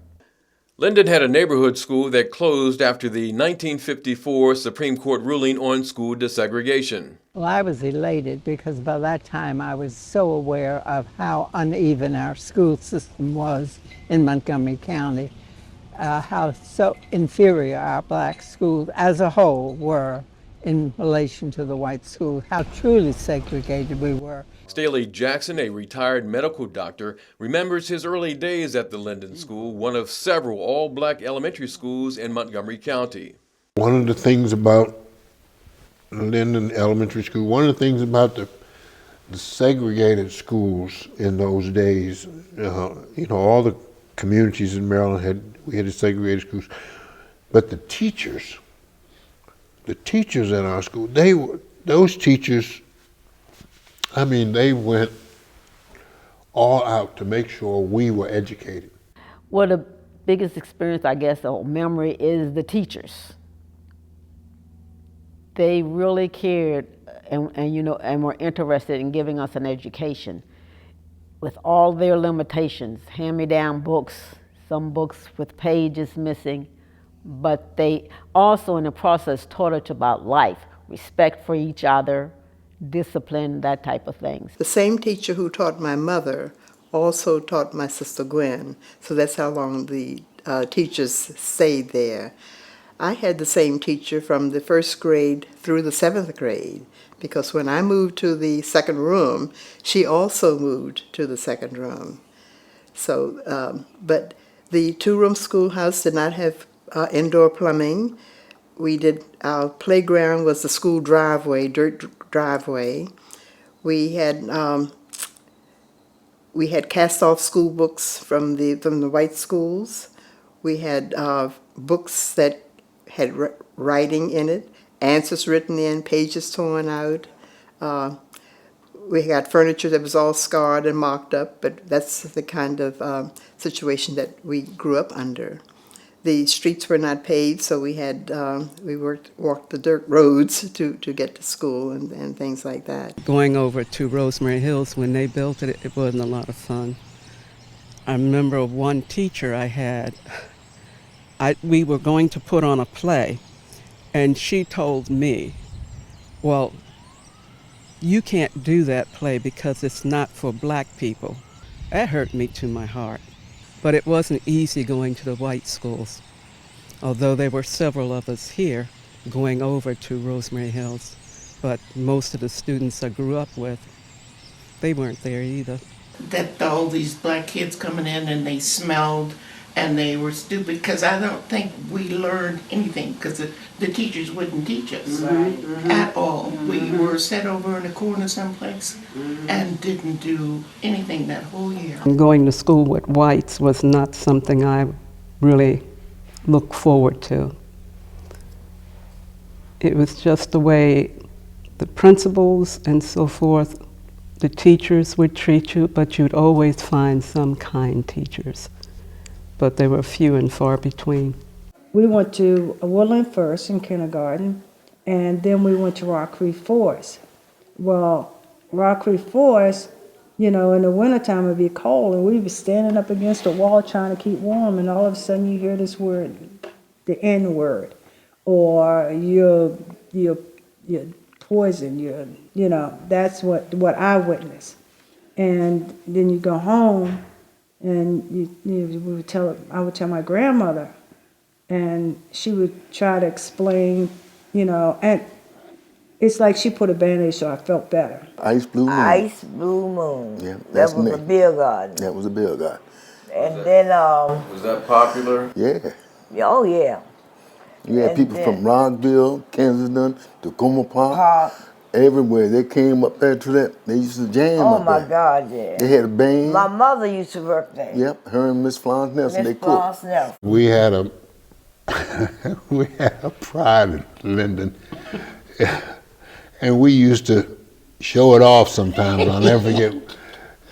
[SPEAKER 1] Linden had a neighborhood school that closed after the 1954 Supreme Court ruling on school desegregation.
[SPEAKER 18] Well, I was elated because by that time I was so aware of how uneven our school system was in Montgomery County, how so inferior our black schools as a whole were in relation to the white schools, how truly segregated we were.
[SPEAKER 1] Staley Jackson, a retired medical doctor, remembers his early days at the Linden School, one of several all-black elementary schools in Montgomery County.
[SPEAKER 20] One of the things about Linden Elementary School, one of the things about the segregated schools in those days, you know, all the communities in Maryland we had the segregated schools, but the teachers in our school, those teachers, I mean, they went all out to make sure we were educated.
[SPEAKER 2] Well, the biggest experience, I guess, or memory is the teachers. They really cared and were interested in giving us an education with all their limitations, hand-me-down books, some books with pages missing, but they also in the process taught us about life, respect for each other, discipline, that type of things.
[SPEAKER 21] The same teacher who taught my mother also taught my sister Gwen, so that's how long the teachers stayed there. I had the same teacher from the first grade through the 7th grade, because when I moved to the second room, she also moved to the second room. So, but the two-room schoolhouse did not have indoor plumbing. Our playground was the school driveway, dirt driveway. We had cast-off school books from the white schools. We had books that had writing in it, answers written in, pages torn out. We got furniture that was all scarred and mocked up, but that's the kind of situation that we grew up under. The streets were not paved, so we walked the dirt roads to get to school and things like that.
[SPEAKER 5] Going over to Rosemary Hills, when they built it, it wasn't a lot of fun. I remember one teacher I had, we were going to put on a play, and she told me, well, you can't do that play because it's not for black people. That hurt me to my heart. But it wasn't easy going to the white schools, although there were several of us here going over to Rosemary Hills. But most of the students I grew up with, they weren't there either.
[SPEAKER 25] That all these black kids coming in and they smelled and they were stupid, because I don't think we learned anything, because the teachers wouldn't teach us at all. We were set over in a corner someplace and didn't do anything that whole year.
[SPEAKER 5] Going to school with whites was not something I really looked forward to. It was just the way the principals and so forth, the teachers would treat you, but you'd always find some kind teachers. But they were few and far between.
[SPEAKER 24] We went to Woodland first in kindergarten, and then we went to Rock Creek Forest. Well, Rock Creek Forest, you know, in the wintertime it'd be cold, and we'd be standing up against a wall trying to keep warm, and all of a sudden you hear this word, the N word, or you're poison, you know, that's what I witnessed. And then you go home, and I would tell my grandmother, and she would try to explain, you know, and it's like she put a Band-Aid so I felt better.
[SPEAKER 12] Ice Blue Moon.
[SPEAKER 26] Ice Blue Moon.
[SPEAKER 12] Yeah,
[SPEAKER 26] that was a beer garden.
[SPEAKER 12] That was a beer garden.
[SPEAKER 6] And then,
[SPEAKER 1] Was that popular?
[SPEAKER 12] Yeah.
[SPEAKER 6] oh yeah.
[SPEAKER 12] You had
[SPEAKER 6] And
[SPEAKER 12] people
[SPEAKER 6] then-
[SPEAKER 12] from Rockville, Kensington, Tacoma Park, everywhere. They came up there to that. They used to jam
[SPEAKER 6] Oh
[SPEAKER 12] up
[SPEAKER 6] my
[SPEAKER 12] there.
[SPEAKER 6] God, yeah.
[SPEAKER 12] They had a band.
[SPEAKER 6] My mother used to work there.
[SPEAKER 12] Yep, her and Miss Florence Nelson, they
[SPEAKER 6] Miss Florence
[SPEAKER 12] cooked.
[SPEAKER 6] Nelson.
[SPEAKER 20] We had a we had a pride in Linden, and we used to show it off sometimes. I'll never forget.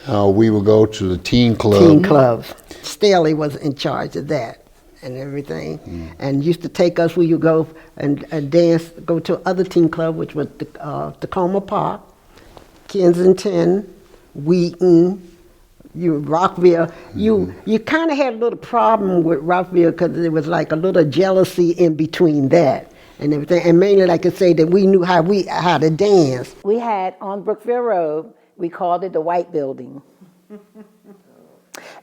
[SPEAKER 20] We would go to the teen club.
[SPEAKER 11] Teen clubs. Staley was in charge of that and everything, and used to take us. We would go and dance, go to other teen club, which was the Tacoma Park, Kensington, Wheaton. Rockville, you kind of had a little problem with Rockville because there was like a little jealousy in between that and everything, and mainly like I say that we knew how to dance.
[SPEAKER 6] We had on Brookville Road, we called it the White Building,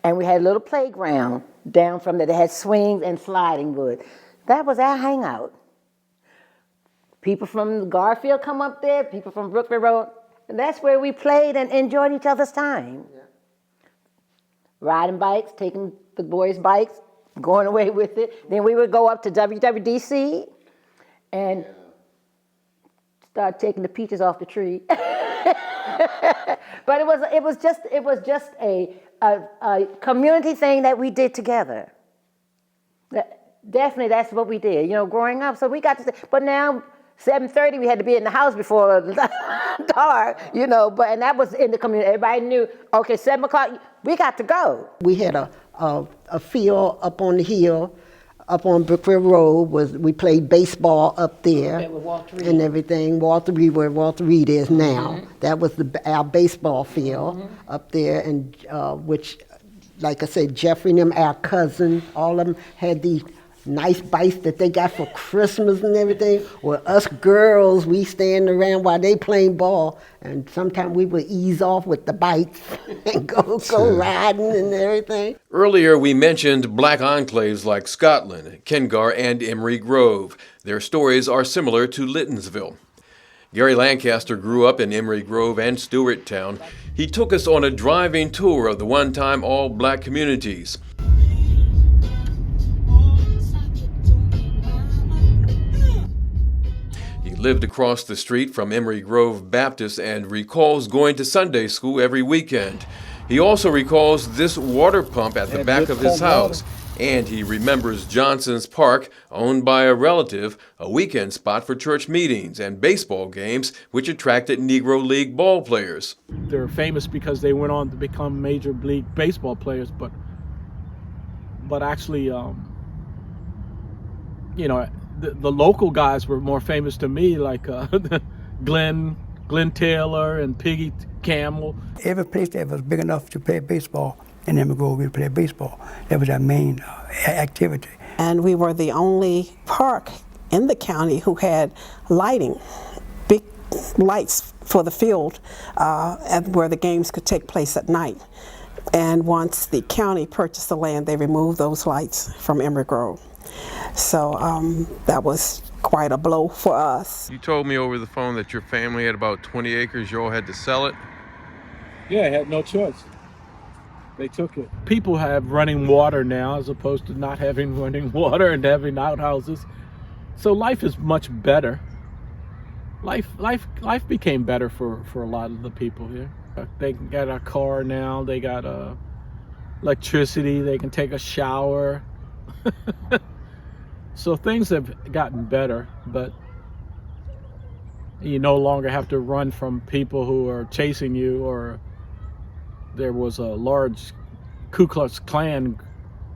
[SPEAKER 6] and we had a little playground down from there that had swings and sliding wood. That was our hangout. People from Garfield come up there, people from Brookville Road, and that's where we played and enjoyed each other's time. Riding bikes, taking the boys' bikes, going away with it. Then we would go up to WWDC and start taking the peaches off the tree. But it was just a community thing that we did together. Definitely, that's what we did. Growing up, so we got to. But now, 7:30, we had to be in the house before dark. But and that was in the community. Everybody knew. Okay, 7 o'clock, we got to go.
[SPEAKER 11] We had a field up on the hill, up on Brookville Road. We played baseball up there and everything. Where Walter Reed is now. That was our baseball field up there, and which, like I said, Jeffrey and them, our cousin, all of them had these nice bikes that they got for Christmas and everything. Well, us girls, we stand around while they playing ball, and sometimes we would ease off with the bikes and go riding and everything.
[SPEAKER 1] Earlier, we mentioned black enclaves like Scotland, Kengar, and Emery Grove. Their stories are similar to Lyttonsville. Gary Lancaster grew up in Emery Grove and Stewarttown. He took us on a driving tour of the one-time all-black communities. Lived across the street from Emery Grove Baptist and recalls going to Sunday school every weekend. He also recalls this water pump at the back of his house, and he remembers Johnson's Park, owned by a relative, a weekend spot for church meetings and baseball games, which attracted Negro League ball players.
[SPEAKER 4] They're famous because they went on to become Major League Baseball players, but actually, the local guys were more famous to me, like Glenn Taylor and Piggy Campbell.
[SPEAKER 16] Every place that was big enough to play baseball in Emery Grove, we played baseball. That was our main activity.
[SPEAKER 7] And we were the only park in the county who had lighting, big lights for the field where the games could take place at night. And once the county purchased the land, they removed those lights from Emery Grove. So that was quite a blow for us.
[SPEAKER 1] You told me over the phone that your family had about 20 acres. You all had to sell it?
[SPEAKER 4] Yeah, I had no choice. They took it. People have running water now as opposed to not having running water and having outhouses. So life is much better. Life became better for a lot of the people here. They got a car now. They got electricity. They can take a shower. So things have gotten better, but you no longer have to run from people who are chasing you, or there was a large Ku Klux Klan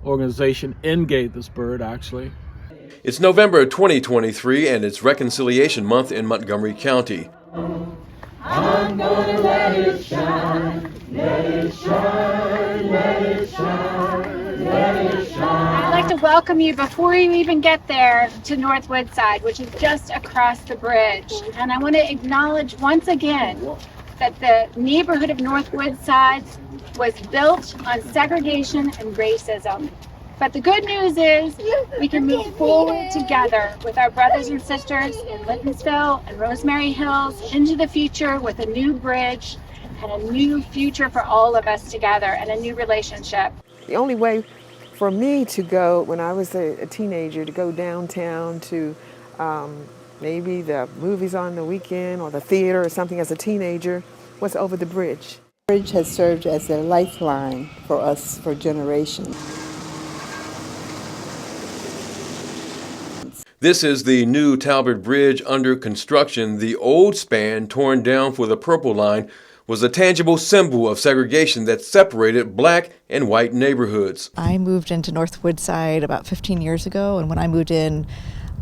[SPEAKER 4] organization in Gaithersburg, actually.
[SPEAKER 1] It's November 2023, and it's Reconciliation Month in Montgomery County.
[SPEAKER 8] I'm gonna let it shine, let it shine, let it shine, let it shine.
[SPEAKER 15] I'd like to welcome you before you even get there to North Woodside, which is just across the bridge. And I want to acknowledge once again that the neighborhood of North Woodside was built on segregation and racism. But the good news is we can move forward together with our brothers and sisters in Lyttonsville and Rosemary Hills into the future with a new bridge and a new future for all of us together and a new relationship.
[SPEAKER 9] The only way for me to go, when I was a teenager, to go downtown to maybe the movies on the weekend or the theater or something as a teenager was over the bridge.
[SPEAKER 21] The bridge has served as a lifeline for us for generations.
[SPEAKER 1] This is the new Talbot Bridge under construction. The old span, torn down for the Purple Line, was a tangible symbol of segregation that separated black and white neighborhoods.
[SPEAKER 10] I moved into North Woodside about 15 years ago, and when I moved in,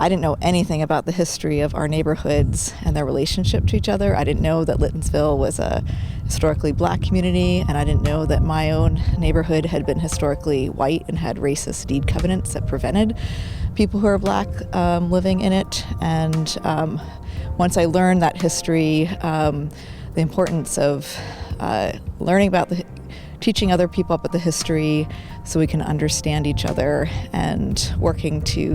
[SPEAKER 10] I didn't know anything about the history of our neighborhoods and their relationship to each other. I didn't know that Lyttonsville was a historically black community, and I didn't know that my own neighborhood had been historically white and had racist deed covenants that prevented people who are black living in it. And once I learned that history, the importance of learning about teaching other people about the history so we can understand each other and working to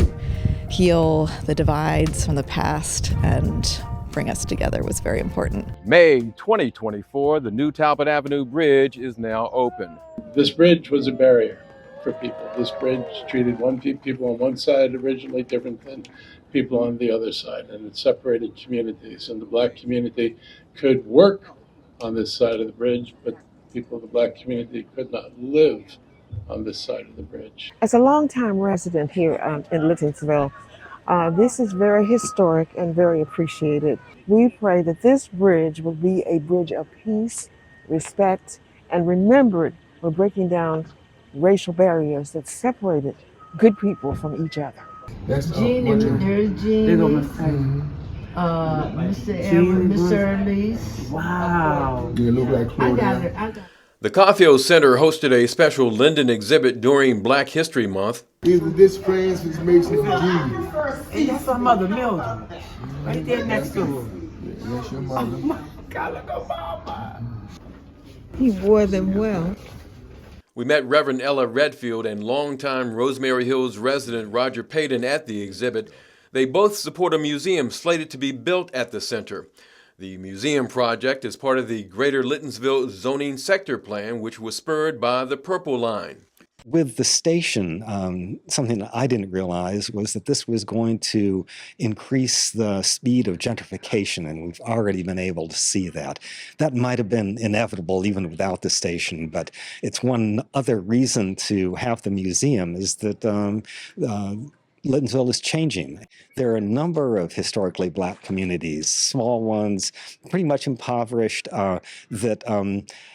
[SPEAKER 10] heal the divides from the past and bring us together was very important.
[SPEAKER 1] May 2024, the new Talbot Avenue Bridge is now open.
[SPEAKER 4] This bridge was a barrier for people. This bridge treated people on one side originally different than people on the other side, and it separated communities. And the black community could work on this side of the bridge, but people of the black community could not live on this side of the bridge.
[SPEAKER 9] As a longtime resident here in Lyttonsville, this is very historic and very appreciated. We pray that this bridge will be a bridge of peace, respect, and remembered we're breaking down racial barriers that separated good people from each other.
[SPEAKER 8] There's Jean, Mr. Elise.
[SPEAKER 12] Wow. You look like
[SPEAKER 8] I got it.
[SPEAKER 1] The Caulfield Center hosted a special Linden exhibit during Black History Month.
[SPEAKER 12] This Francis Mason Jean.
[SPEAKER 11] And that's my mother, Mildred. Right there next to her.
[SPEAKER 12] That's your mother.
[SPEAKER 11] Oh my God, look at Mama. He wore them well.
[SPEAKER 1] We met Reverend Ella Redfield and longtime Rosemary Hills resident Roger Payton at the exhibit. They both support a museum slated to be built at the center. The museum project is part of the Greater Lyttonsville Zoning Sector Plan, which was spurred by the Purple Line.
[SPEAKER 13] With the station, something that I didn't realize was that this was going to increase the speed of gentrification, and we've already been able to see that. That might have been inevitable even without the station, but it's one other reason to have the museum is that Lyttonsville is changing. There are a number of historically black communities, small ones, pretty much impoverished, that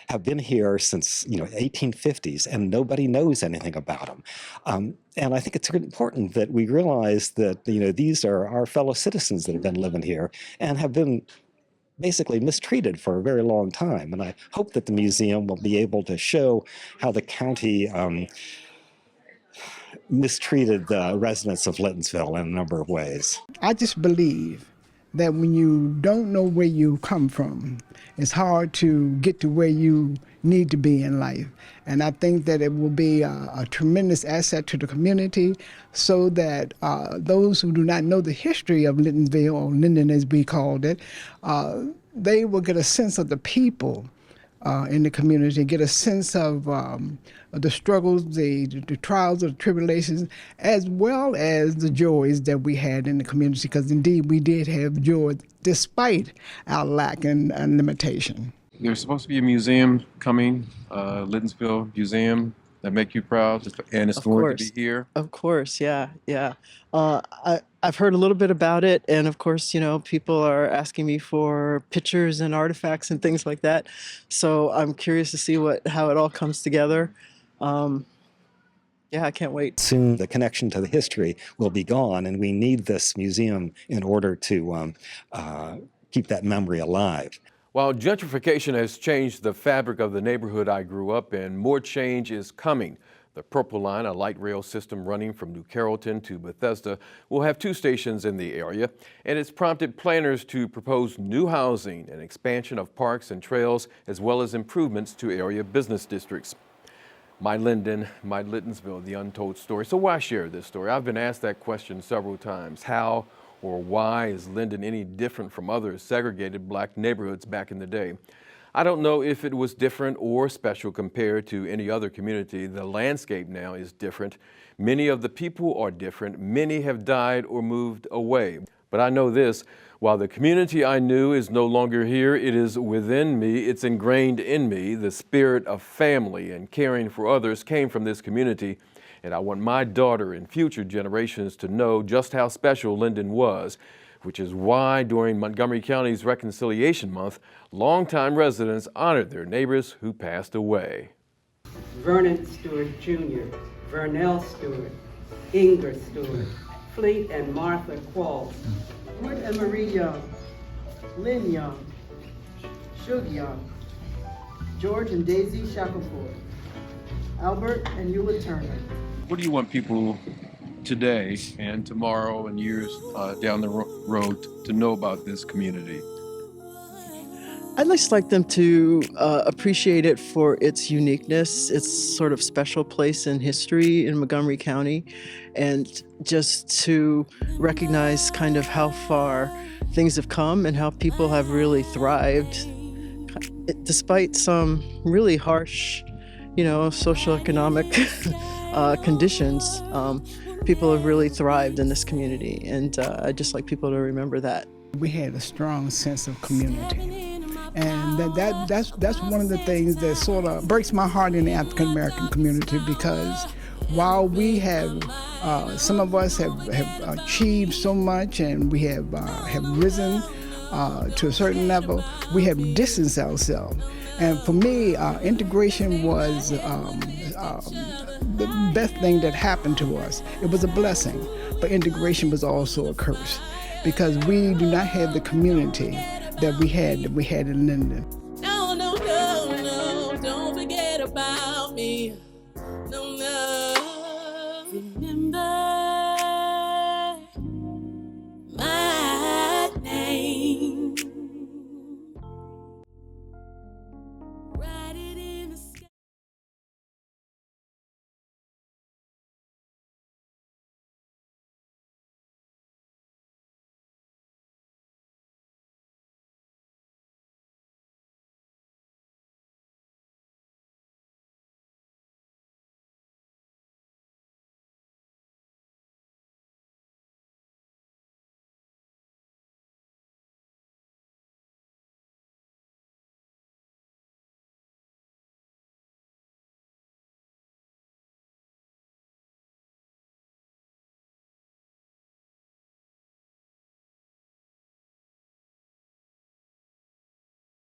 [SPEAKER 13] have been here since 1850s, and nobody knows anything about them. And I think it's important that we realize that these are our fellow citizens that have been living here and have been basically mistreated for a very long time. And I hope that the museum will be able to show how the county mistreated the residents of Lyttonsville in a number of ways.
[SPEAKER 22] I just believe that when you don't know where you come from, it's hard to get to where you need to be in life. And I think that it will be a tremendous asset to the community so that those who do not know the history of Lyttonsville, or Linden as we called it, they will get a sense of the people in the community, get a sense of the struggles, the trials, the tribulations, as well as the joys that we had in the community, because indeed we did have joy despite our lack and limitation.
[SPEAKER 1] There's supposed to be a museum coming, Lyttonsville Museum, that make you proud, and it's going to be here.
[SPEAKER 5] Of course, yeah. I've heard a little bit about it, and of course, people are asking me for pictures and artifacts and things like that. So I'm curious to see how it all comes together. I can't wait.
[SPEAKER 13] Soon the connection to the history will be gone, and we need this museum in order to keep that memory alive.
[SPEAKER 1] While gentrification has changed the fabric of the neighborhood I grew up in, more change is coming. The Purple Line, a light rail system running from New Carrollton to Bethesda, will have 2 stations in the area, and it's prompted planners to propose new housing and expansion of parks and trails, as well as improvements to area business districts. My Linden, my Lyttonsville, the untold story. So why share this story? I've been asked that question several times. How or why is Linden any different from other segregated black neighborhoods back in the day? I don't know if it was different or special compared to any other community. The landscape now is different. Many of the people are different. Many have died or moved away. But I know this, while the community I knew is no longer here, it is within me, it's ingrained in me. The spirit of family and caring for others came from this community, and I want my daughter and future generations to know just how special Linden was, which is why during Montgomery County's Reconciliation Month, longtime residents honored their neighbors who passed away.
[SPEAKER 5] Vernon Stewart Jr., Vernell Stewart, Inger Stewart, Fleet and Martha Qualls, Wood and Marie Young, Lynn Young, Shug Young, George and Daisy Shackelford, Albert and Eula Turner.
[SPEAKER 1] What do you want people today and tomorrow and years down the road to know about this community?
[SPEAKER 5] I'd just like them to appreciate it for its uniqueness, its sort of special place in history in Montgomery County, and just to recognize kind of how far things have come and how people have really thrived despite some really harsh, socioeconomic conditions. People have really thrived in this community, and I'd just like people to remember that.
[SPEAKER 22] We had a strong sense of community. And that's one of the things that sort of breaks my heart in the African American community, because while we have, some of us have achieved so much and we have risen to a certain level, we have distanced ourselves. And for me, integration was the best thing that happened to us. It was a blessing, but integration was also a curse, because we do not have the community that we had in Linden.